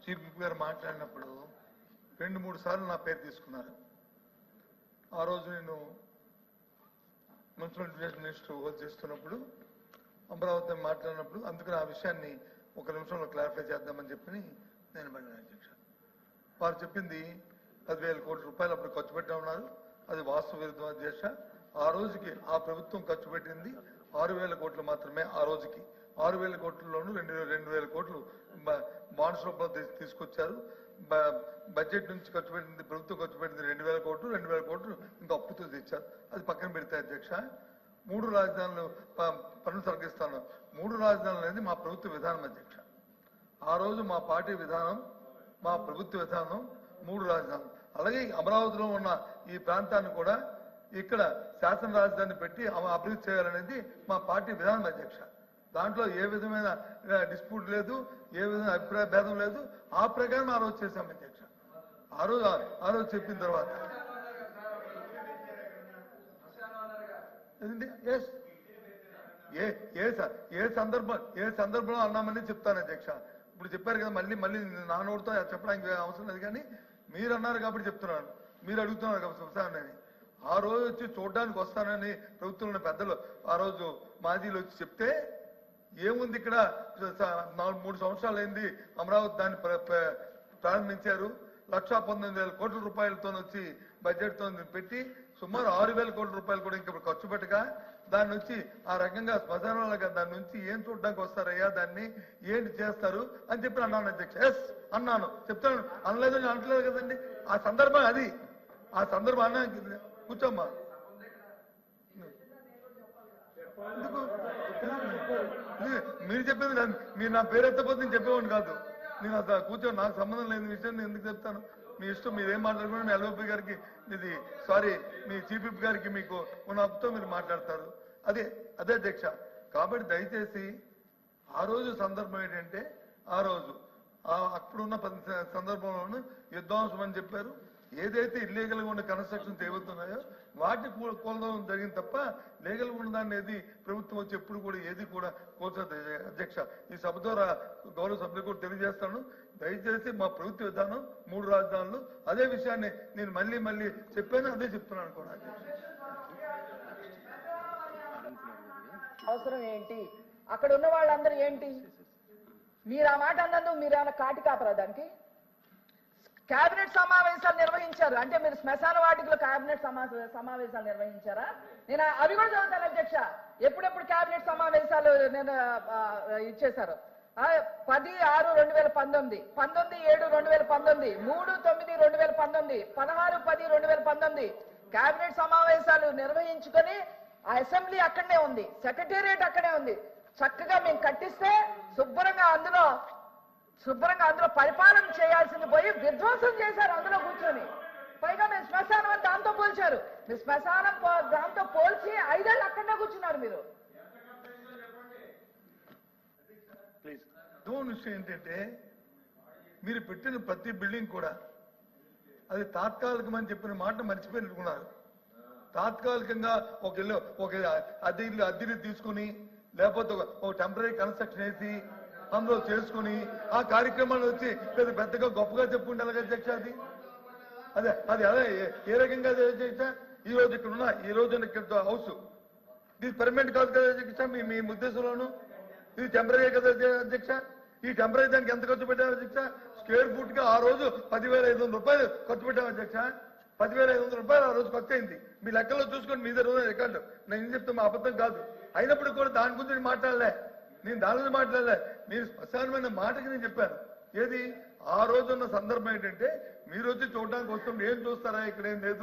Chief గారు మాట్లాడినప్పుడు 2-3 సార్లు నా పేరు తీసుకున్నారు. ఆ రోజు నేను మున్సిపల్ మినిస్టర్ హోల్డ్ చేస్తున్నప్పుడు అమరావతి మాట్లాడినప్పుడు అందుకని ఆ విషయాన్ని ఒక నిమిషంలో క్లారిఫై చేద్దామని చెప్పి నేను పడిన అధ్యక్ష. వారు చెప్పింది 10,000 కోట్ల రూపాయలు అప్పుడు ఖర్చు పెట్టా ఉన్నారు. అది వాస్తవ విరుద్ధం అధ్యక్ష. ఆ రోజుకి ఆ ప్రభుత్వం ఖర్చు పెట్టింది 6,000 కోట్లు మాత్రమే. ఆ రోజుకి 6,000 కోట్లలోనూ 2,000 కోట్లు బాండ్స్ రూపంలో తీసుకొచ్చారు. బడ్జెట్ నుంచి ఖర్చు పెట్టింది ప్రభుత్వం ఖర్చు పెట్టింది 2,000 కోట్లు, 2,000 కోట్లు ఇంకా అప్పుతో తెచ్చారు. అది పక్కన పెడితే అధ్యక్ష 3 రాజధానులు పన్ను తగ్గిస్తాను. 3 రాజధానులు అనేది మా ప్రభుత్వ విధానం అధ్యక్ష. ఆ రోజు మా పార్టీ విధానం, మా ప్రభుత్వ విధానం 3 రాజధానులు. అలాగే అమరావతిలో ఉన్న ఈ ప్రాంతాన్ని కూడా ఇక్కడ శాసన రాజధాని పెట్టి అభివృద్ధి చేయాలనేది మా పార్టీ విధానం అధ్యక్ష. దాంట్లో ఏ విధమైన డిస్ప్యూట్ లేదు, ఏ విధమైన అభిప్రాయ భేదం లేదు. ఆ ప్రకారం ఆ రోజు చేశాం అధ్యక్ష. ఆ రోజు చెప్పిన తర్వాత ఏ సందర్భంలో అన్నామని చెప్తాను అధ్యక్ష. ఇప్పుడు చెప్పారు కదా, మళ్ళీ నా నోటితో చెప్పడానికి అవసరం లేదు. కానీ మీరు అన్నారు కాబట్టి చెప్తున్నాను, మీరు అడుగుతున్నారు కాబట్టి చెప్తానని. ఆ రోజు వచ్చి చూడడానికి వస్తానని ప్రభుత్వంలో పెద్దలు ఆ రోజు మాజీలు వచ్చి చెప్తే ఏముంది ఇక్కడ 3 సంవత్సరాలు అయింది అమరావతి దాన్ని ప్రారంభించారు. 1,19,000 కోట్ల రూపాయలతో వచ్చి బడ్జెట్ తో పెట్టి సుమారు 6,000 కోట్ల రూపాయలు కూడా ఇంకా ఖర్చు పెట్టగా దాని నుంచి ఆ రకంగా శ్మశానాలుగా దాని నుంచి ఏం చూడడానికి వస్తారయ్యా, దాన్ని ఏంటి చేస్తారు అని చెప్పి అన్నాను అధ్యక్ష. ఎస్ అన్నాను, చెప్తాను, అనలేదు అనట్లేదు కదండి. ఆ సందర్భం అది, ఆ సందర్భం అన్నా. కూర్చోమ్మా, మీరు చెప్పింది మీరు నా పేరు ఎత్తపోతే నేను చెప్పేవాడిని కాదు. నేను అసలు కూర్చొని నాకు సంబంధం లేని విషయం నేను ఎందుకు చెప్తాను? మీ ఇష్టం, మీరేం మాట్లాడుకున్నా మీ ఎల్ఓపీ గారికి ఇది మీ చీఫ్ విప్ గారికి మీకు ఉన్న హక్కుతో మీరు మాట్లాడతారు. అదే అధ్యక్ష. కాబట్టి దయచేసి ఆ రోజు సందర్భం ఏంటంటే ఆ రోజు అప్పుడున్న సందర్భంలోనూ యుద్ధాంశం అని చెప్పారు. ఏదైతే ఇల్లీగల్ గా ఉన్న కన్స్ట్రక్షన్స్ ఏవవుతున్నాయో వాటిని కోల్పోవడం జరిగింది తప్ప లీగల్ గా ఉన్నదాన్ని ఏది ప్రభుత్వం వచ్చి ఎప్పుడు కూడా ఏది కూడా కోల్చదు అధ్యక్ష. ఈ సభ ద్వారా గౌరవ సభ్యులు కూడా తెలియజేస్తాను, దయచేసి మా ప్రభుత్వ విధానం 3 రాజధానులు. అదే విషయాన్ని నేను మళ్ళీ చెప్పాను, అదే చెప్తున్నాను కూడా అధ్యక్ష. అవసరం ఏంటి? అక్కడ ఉన్న వాళ్ళందరూ ఏంటి? మీరు ఆ మాట అన్నందుకు మీరు ఏమైనా కాటి కాపరా దానికి? కేబినెట్ సమావేశాలు నిర్వహించారు అంటే మీరు శ్మశాన వాటికలో కేబినెట్ సమావేశాలు నిర్వహించారా? నేను అవి కూడా చదువుతాను అధ్యక్ష. ఎప్పుడెప్పుడు కేబినెట్ సమావేశాలు నేను ఇచ్చేశారు? 10/6/2019, 19/7/2019, 3/9/2019, 16/10/2019 కేబినెట్ సమావేశాలు నిర్వహించుకొని ఆ అసెంబ్లీ అక్కడనే ఉంది, సెక్రటేరియట్ అక్కడే ఉంది. చక్కగా మేము కట్టిస్తే శుభ్రంగా అందులో పరిపాలన చేయాల్సింది పోయి విధ్వంసం చేశారు అందులో కూర్చొని. పైగా మీరు శ్మశానం అని దాంతో పోల్చారు. మీరు శ్మశానం దాంతో పోల్చి 5 ఏళ్ళు అక్కడనే కూర్చున్నారు మీరు. విషయం ఏంటంటే మీరు పెట్టిన ప్రతి బిల్డింగ్ కూడా అది తాత్కాలికమని చెప్పిన మాట మర్చిపోయినట్టుకున్నారు. తాత్కాలికంగా ఒక అద్దెలు తీసుకుని లేకపోతే ఒక టెంపరీ కన్స్ట్రక్షన్ వేసి అందులో చేసుకుని ఆ కార్యక్రమాలు వచ్చి పెద్దగా గొప్పగా చెప్పుకుంటే అధ్యక్ష. అది అదే ఏ రకంగా అధ్యక్ష. ఈ రోజు ఇక్కడ ఉన్న ఇక్కడ హౌస్ ఇది పర్మనెంట్ కాదు కదా అధ్యక్ష. మీ ఉద్దేశంలోను ఇది టెంపరీ కదా అధ్యక్ష. ఈ టెంపరీ దానికి ఎంత ఖర్చు పెట్టారు అధ్యక్ష? స్క్వేర్ ఫుట్ గా ఆ రోజు 10,500 రూపాయలు ఖర్చు పెట్టాము అధ్యక్ష. 10,500 రూపాయలు ఆ రోజు ఖర్చు అయింది. మీ లెక్కల్లో చూసుకొని మీ దగ్గర రికార్డు. నేను ఏం చెప్తాను, మా అబద్ధం కాదు. అయినప్పుడు కూడా దాని గురించి మాట్లాడలే, నేను దాని గురించి మాట్లాడలే. మీరు స్పష్టమైన మాటకి నేను చెప్పాను. ఏది ఆ రోజున్న సందర్భం ఏంటంటే మీరు వచ్చి చూడడానికి వస్తుంటే ఏం చూస్తారా, ఇక్కడ ఏం లేదు.